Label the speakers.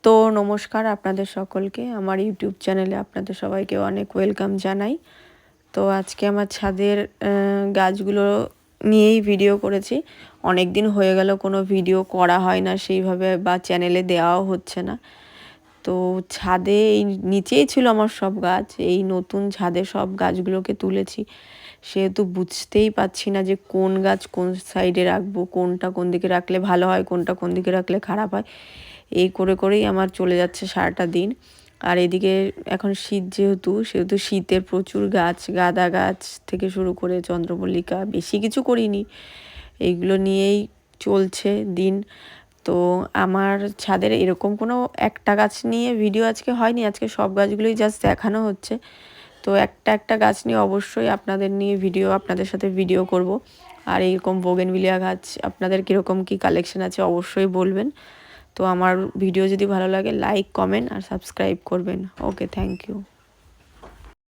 Speaker 1: তো নমস্কার আপনাদের সকলকে আমার ইউটিউব চ্যানেলে আপনাদের সবাইকে অনেক ওয়েলকাম জানাই। তো আজকে আমার ছাদের গাছগুলো নিয়েই ভিডিও করেছি। অনেক দিন হয়ে গেল কোনো ভিডিও করা হয় না সেইভাবে, বা চ্যানেলে দেওয়াও হচ্ছে না। তো ছাদে এই নিচেই ছিল আমার সব গাছ, এই নতুন ছাদে সব গাছগুলোকে তুলেছি, সেহেতু বুঝতেই পারছি না যে কোন গাছ কোন সাইডে রাখবো, কোনটা কোন দিকে রাখলে ভালো হয়, কোনটা কোন দিকে রাখলে খারাপ হয়। এই করে করেই আমার চলে যাচ্ছে সারাটা দিন। আর এদিকে এখন শীত সেহেতু শীতের প্রচুর গাছ, গাঁদা গাছ থেকে শুরু করে চন্দ্রমল্লিকা, বেশি কিছু করিনি, এইগুলো নিয়েই চলছে দিন। তো আমার ছাদের এরকম কোনো একটা গাছ নিয়ে ভিডিও আজকে হয়নি, আজকে সব গাছগুলোই জাস্ট দেখানো হচ্ছে। তো একটা একটা গাছ নিয়ে অবশ্যই আপনাদের সাথে ভিডিও করব। আর এইরকম বোগেনভিলিয়া গাছ আপনাদের কীরকম কী কালেকশন আছে অবশ্যই বলবেন। তো আমার ভিডিও যদি ভালো লাগে লাইক, কমেন্ট আর সাবস্ক্রাইব করবেন। ওকে, থ্যাংক ইউ।